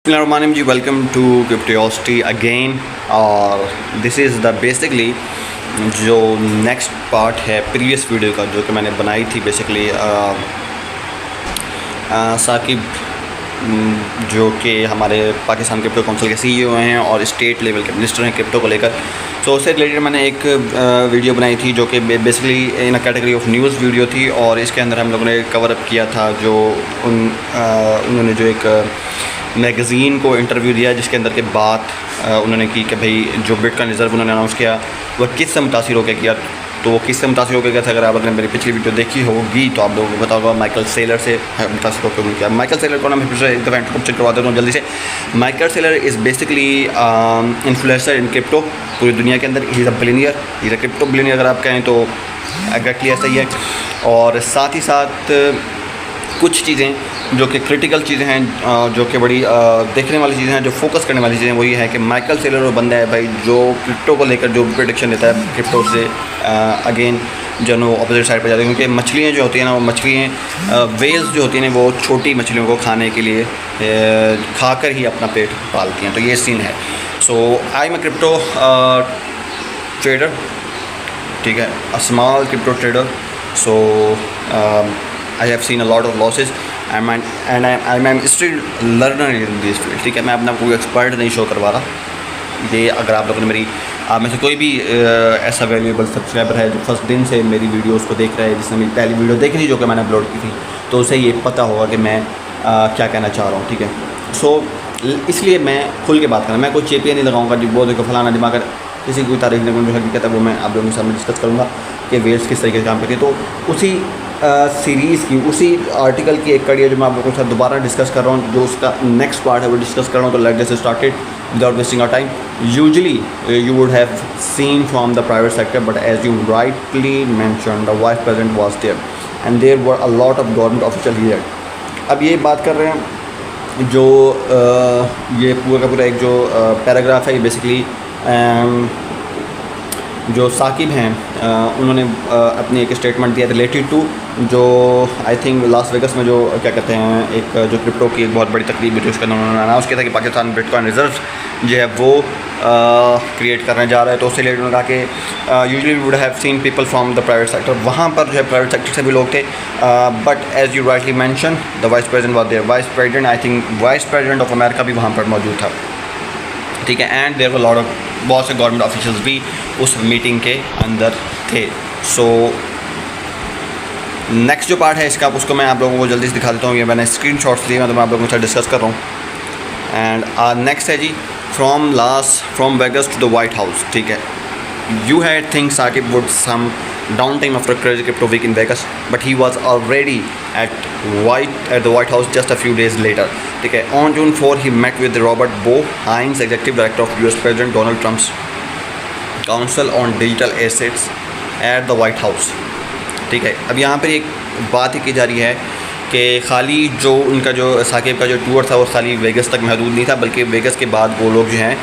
Bismillahirrahmanirrahim जी, welcome to Cryptocity again. और this is the basically जो नेक्स्ट पार्ट है प्रीवियस वीडियो का जो कि मैंने बनाई थी। बेसिकली साकिब जो कि हमारे पाकिस्तान क्रिप्टो काउंसिल के सीईओ हैं और स्टेट लेवल के मिनिस्टर हैं क्रिप्टो को लेकर। सो उससे रिलेटेड मैंने एक वीडियो बनाई थी जो कि basically in a category of news video थी। और इसके अंदर हम लोगों ने कवर अप किया था जो उन्होंने जो एक मैगज़ीन को इंटरव्यू दिया जिसके अंदर के बात उन्होंने की कि भाई जो बिटकॉइन रिज़र्व उन्होंने अनाउंस किया वह किससे मुतासिर होकर किया। तो किससे मुतासिर होकर गया था, अगर आपने मेरी पिछली वीडियो देखी होगी तो आप लोगों को पता होगा माइकल सेलर से मुतासिर होकर उन्होंने किया। माइकल सेलर को मैं फिर से एक दफ़ा इंट्रोडक्शन करवा देता हूँ जल्दी से। Michael Saylor is basically influencer in crypto पूरी दुनिया के अंदर। He is a billionaire, he is a crypto billionaire अगर आप कहें तो एग्जैक्टली ऐसा ही है। और साथ ही साथ कुछ चीज़ें जो कि क्रिटिकल चीज़ें हैं, जो कि बड़ी देखने वाली चीज़ें हैं, जो फोकस करने वाली चीज़ें वही है कि माइकल सेलर वो बंदा है भाई जो क्रिप्टो को लेकर जो प्रेडिक्शन देता है क्रिप्टो से अगेन जो नो अपोजिट साइड पर जाते हैं। क्योंकि मछलियाँ जो होती हैं ना, वो मछलियाँ वेल्स जो होती हैं ना वो छोटी मछलियों को खाने के लिए खाकर ही अपना पेट पालती हैं। तो ये सीन है। So I am a crypto trader, ठीक है, a small crypto trader. So I have seen a lot of losses and I'm still learner in this field, ठीक है। मैं अपना कोई एक्सपर्ट नहीं शो करवा रहा। ये अगर आप लोगों ने मेरी आप में से कोई भी ऐसा वैल्यूएबल सब्सक्राइबर है जो फर्स्ट दिन से मेरी वीडियोस को देख रहा है, जिसने मेरी पहली वीडियो देखी थी जो कि मैंने अपलोड की थी, तो उसे ये पता होगा कि मैं क्या कहना चाह रहा हूँ, ठीक है। सो इसलिए मैं खुल के बात करूँ, मैं कोई चेपियाँ नहीं लगाऊंगा जो वो देखो फलाना दिमाग किसी की तारीफ नहीं जो हकीकत है वो मैं आप लोगों के सामने डिस्कस करूँगा कि वेल्स किस तरीके से काम करती है। तो उसी सीरीज़ की उसी आर्टिकल की एक कड़ी है जो मैं आप लोगों के साथ दोबारा डिस्कस कर रहा हूँ, जो उसका नेक्स्ट पार्ट है वो डिस्कस कर रहा हूँ। तो let's get started without wasting our time. Usually you would have seen from the private sector, but as you rightly mention the vice president was there and there were a lot of government official here. अब ये बात कर रहे हैं जो ये पूरा का पूरा एक जो पैराग्राफ है, ये बेसिकली जो साकिब हैं उन्होंने अपनी एक स्टेटमेंट दिया रिलेटेड टू जो आई थिंक लास वेगस में जो क्या कहते हैं एक जो क्रिप्टो की एक बहुत बड़ी तकरीब थी उसके अंदर उन्होंने अनाउंस किया था कि पाकिस्तान बिटकॉइन रिजर्व जो है वो क्रिएट करने जा रहा है। तो उससे रिलेटेड उन्होंने कहा कि usually we would have seen people from the private sector, वहाँ पर जो है प्राइवेट सेक्टर से भी लोग थे। But as you rightly mention the vice president was there, vice president I think vice president of America भी वहाँ पर मौजूद था, ठीक है। And there were lot of बहुत से गवर्नमेंट ऑफिशियल्स भी उस मीटिंग के अंदर थे। सो नेक्स्ट जो पार्ट है इसका उसको मैं आप लोगों को जल्दी से दिखा देता हूँ। ये मैंने स्क्रीनशॉट्स लिए, तो मैं आप लोगों के साथ डिस्कस कर रहा हूँ। एंड नेक्स्ट है जी from Vegas to the White House, ठीक है। You had think Saqib would some downtime after crazy crypto week in Vegas, but he was already at the White House just a few days later. ठीक है, on June 4 he met with Robert Bow Hines, executive director of US President Donald Trump's Council on Digital Assets at the White House. ठीक है, अब यहाँ पर एक बात ही की जा रही है कि खाली जो उनका जो साकिब का जो टूर था वो खाली वेगस तक महदूद नहीं था, बल्कि वेगस के बाद वो लोग जो हैं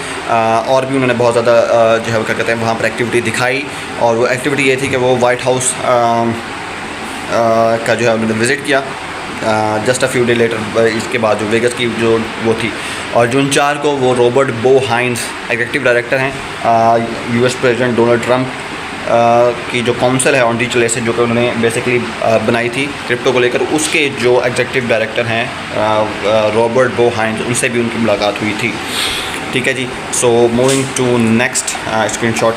और भी उन्होंने बहुत ज़्यादा जो है वो क्या कहते हैं वहाँ पर एक्टिविटी दिखाई। और वो एक्टिविटी ये थी कि वो वाइट हाउस का जो है उन्होंने विज़िट किया just a few day letter, इसके बाद जो वेगस की जो वो थी। और जून 4 को वो रॉबर्ट बो हाइंस एग्जीक्यूटिव डायरेक्टर हैं यूएस प्रेसिडेंट डोनाल्ड ट्रंप की जो काउंसिल है ऑन डिजिटल एसेट जो कि उन्होंने बेसिकली बनाई थी क्रिप्टो को लेकर, उसके जो एग्जीक्यूटिव डायरेक्टर हैं रॉबर्ट बो हाइंस, उनसे भी उनकी मुलाकात हुई थी, ठीक है जी। So moving to next screenshot.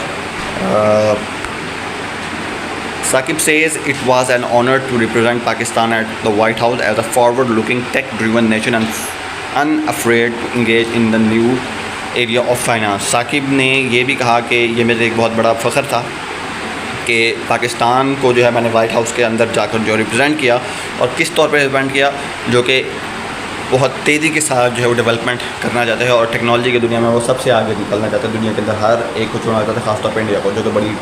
Saqib says it was an honor to represent Pakistan at the White House as a forward-looking, tech-driven nation and unafraid to engage in the new area of finance. Saqib ने ये भी कहा कि ये मेरे एक बहुत बड़ा फ़ख्र था कि पाकिस्तान को जो है मैंने वाइट हाउस के अंदर जाकर जो रिप्रेजेंट किया, और किस तौर पर रिप्रेजेंट किया, जो कि बहुत तेज़ी के साथ जो है वो डेवलपमेंट करना चाहते हैं और टेक्नोलॉजी की दुनिया में वो सबसे आगे निकलना चाहते हैं दुनिया के अंदर, हर एक को छोड़ना चाहते हैं, ख़ासतौर पर इंडिया को जो कि बड़ी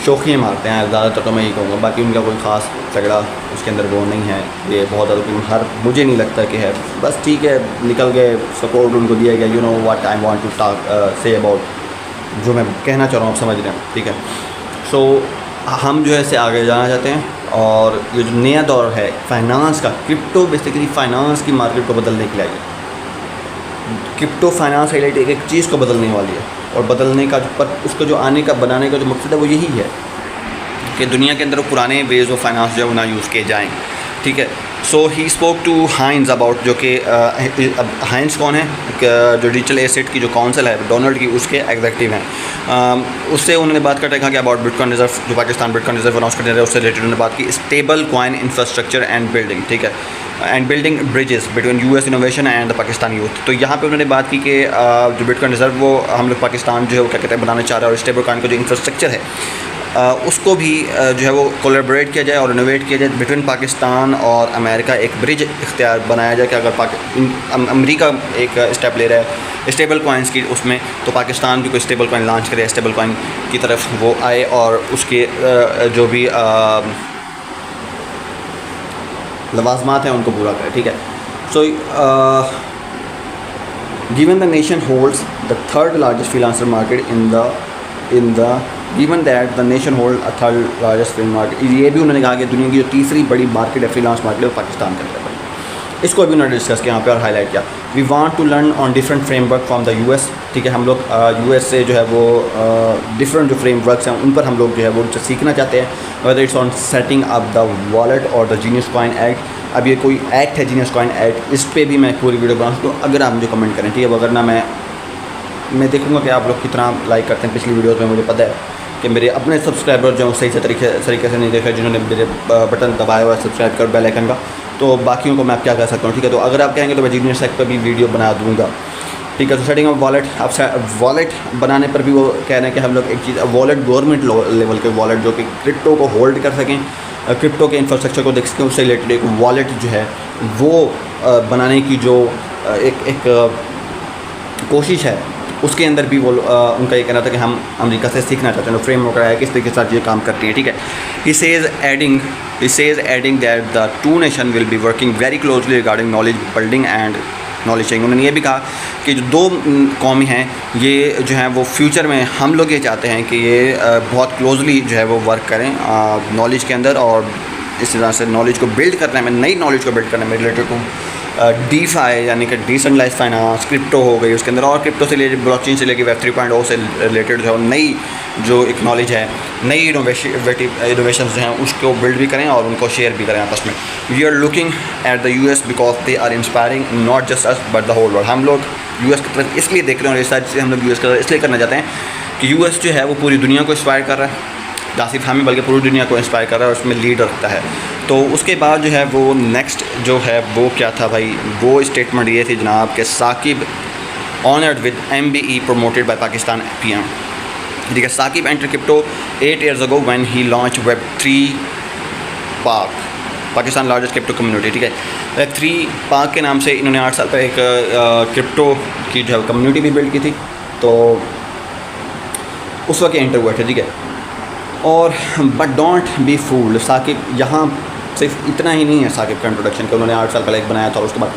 शौकीन मारते हैं ज़्यादातर। तो मैं यही कहूँगा, बाकी उनका कोई ख़ास झगड़ा उसके अंदर वो नहीं है, ये बहुत ज़्यादा हर मुझे नहीं लगता कि है, बस ठीक है निकल गए, सपोर्ट उनको दिया गया। You know what I want to talk say about, जो मैं कहना चाह रहा हूँ आप समझ रहे हैं, ठीक है। सो हम जो है इससे आगे जाना चाहते हैं और ये जो नया दौर है फाइनेंस का, क्रिप्टो बेसिकली फाइनेंस की मार्केट को बदलने के लिए आई है। क्रिप्टो फाइनेंस रिलेटेड एक एक चीज़ को बदलने वाली है, और बदलने का उसको जो आने का बनाने का जो मकसद है वो यही है कि दुनिया के अंदर वो पुराने वेज ऑफ फाइनेंस जो है वो ना यूज़ किए जाएँ। ठीक है। सो ही स्पोक टू हाइंस अबाउट, जो कि हाइंस कौन है, जो डिजिटल एसेट की जो काउंसिल है डोनाल्ड की, उसके एग्जीक्यूटिव हैं। उससे उन्होंने बात करते कहा कि अबाउट बिटकॉइन रिजर्व, जो पाकिस्तान बिटकॉइन रिजर्व अनाउंस करते हैं, उससे रिलेटेड उन्होंने बात की stable coin infrastructure and building. ठीक है, and building bridges between US innovation and the Pakistan youth. तो यहाँ पे उन्होंने बात की कि जो बिटकॉइन रिजर्व वो हम लोग पाकिस्तान जो है वो क्या कहते हैं बनाना चाह रहा है, और स्टेबल कॉइन का जो इंफ्रास्ट्रक्चर है उसको भी जो है वो कोलैबोरेट किया जाए और इनोवेट किया जाए बिटवीन पाकिस्तान और अमेरिका। एक ब्रिज इख्तियार बनाया जाए कि अगर अमेरिका एक स्टेप ले रहा है स्टेबल कॉइन्स की उसमें, तो पाकिस्तान भी कोई स्टेबल कॉइन लॉन्च करे, स्टेबल कॉइन की तरफ वो आए और उसके जो भी लवाजमात हैं उनको पूरा करे। ठीक है। So given the nation holds the third largest freelancer market in the given that the nation hold a third largest free market, ये भी उन्होंने कहा कि दुनिया की जो तीसरी बड़ी मार्केट है फ्रीलांस मार्केट है वो पाकिस्तान के अंदर है। इसको भी उन्होंने डिस्कस किया यहाँ पे और हाईलाइट किया। We want to learn on different framework from the US. ठीक है, हम लोग यूएस से जो है वो डिफरेंट जो फ्रेमवर्क्स हैं उन पर हम लोग जो है वो सीखना चाहते हैं। Whether it's on setting up the wallet और द जीनियस कॉइन एक्ट। अब ये कोई एक्ट है जीनियस कॉइन एक्ट, इस पर भी मैं पूरी वीडियो बना सकता हूँ अगर आप मुझे कमेंट करें। ठीक है, वरना मैं देखूँगा कि आप लोग कितना लाइक करते हैं। पिछली वीडियोज़ में मुझे पता है कि मेरे अपने सब्सक्राइबर जो सही से तरीके से नहीं देखा, जिन्होंने मेरे बटन दबाया हुआ है सब्सक्राइब कर बेल आइकन का, तो बाकियों को मैं क्या कह सकता हूँ। ठीक है, तो अगर आप कहेंगे तो मैं जीनियस एक्ट पर भी वीडियो बना दूँगा। ठीक है, तो सेटिंग ऑफ वॉलेट, आप वॉलेट बनाने पर भी वो कह रहे हैं कि हम लोग एक चीज़ वॉलेट गवर्नमेंट लेवल के वॉलेट जो कि क्रिप्टो को होल्ड कर सकें, क्रिप्टो के इंफ्रास्ट्रक्चर को देख सकें, उससे रिलेटेड एक वॉलेट जो है वो बनाने की जो एक कोशिश है, उसके अंदर भी वो उनका ये कहना था कि हम अमेरिका से सीखना चाहते हैं। फ्रेमवर्क है किस तरीके के साथ ये काम करती हैं। ठीक है, he says adding that the two nation will be working very closely regarding knowledge building and knowledge sharing. उन्होंने ये भी कहा कि जो दो कौमें हैं ये जो हैं वो फ्यूचर में हम लोग ये चाहते हैं कि ये बहुत क्लोजली जो है वो वर्क करें नॉलेज के अंदर, और इस तरह से नॉलेज को बिल्ड करने में, नई नॉलेज को बिल्ड करने में रिलेटेड टू डीफाई यानी कि डिसेंट्रलाइज्ड फाइनेंस, क्रिप्टो हो गई उसके अंदर, और क्रिप्टो से रिलेटेड ब्लॉकचेन से लेकर वेब 3.0 से रिलेटेड जो है नई जो एक नॉलेज है, नई इनोवेशन जो हैं उसको बिल्ड भी करें और उनको शेयर भी करें आपस में। We are looking at the US because they are inspiring not just us but the whole world. हम लोग यूएस की तरफ इसलिए देख रहे हैं और रिसर्च से हम लोग यूएस की तरफ इसलिए करना चाहते हैं कि यूएस जो है वो पूरी दुनिया को इंस्पायर कर रहा है, ना सिर्फ हमें बल्कि पूरी दुनिया को इंस्पायर कर रहा है और उसमें लीड रखता है। तो उसके बाद जो है वो नेक्स्ट जो है वो क्या था भाई, वो स्टेटमेंट ये थी जनाब के Saqib honoured with MBE promoted by Pakistan PM। ठीक है, Saqib enter crypto 8 years ago when he launched Web3 Park, Pakistan largest crypto community. ठीक है, Web3 पार्क के नाम से इन्होंने 8 साल पहले एक क्रिप्टो की जो है कम्युनिटी भी बिल्ड की थी, तो उस वक्त एंटर हुआ थे। ठीक है, और but don't be fooled, Saqib यहाँ सिर्फ इतना ही नहीं है साकिब का इंट्रोडक्शन कि उन्होंने 8 साल पहले एक बनाया था और उसके बाद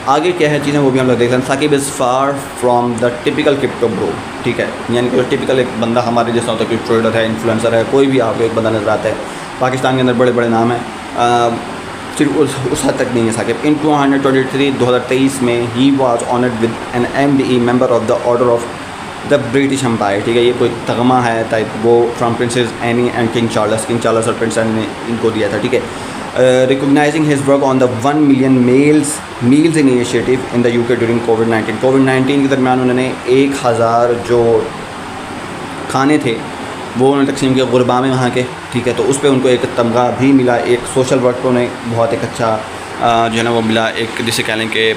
आगे क्या है चीज़ें वो भी हम लोग देख रहे हैं। Saqib is far from the typical crypto bro. ठीक है, यानी कि टिपिकल एक बंदा हमारे जैसा होता है, क्रिप्टो ट्रेडर है, इन्फ्लुएंसर है, कोई भी आपको एक बंदा नजर आता है। पाकिस्तान के अंदर बड़े बड़े नाम हैं, सिर्फ उस हद तक नहीं है साकिब। इन 2023 में ही was honoured with an MBE member of the order of the British Empire. ठीक है, ये कोई तगमा है टाइप, वो from princess Anne and king Charles और प्रिंस एनी ने इनको दिया था। ठीक है, recognising his work on the 1 million meals initiative in the UK during COVID के दरमियान उन्होंने 1000 जो खाने थे वो उन्होंने तकसीम किया गुरबा में वहाँ के। ठीक है, तो उस पर उनको एक तमगा भी मिला, एक सोशल वर्क पर उन्हें बहुत एक अच्छा जो है ना वो मिला, एक जिसे कह लें कि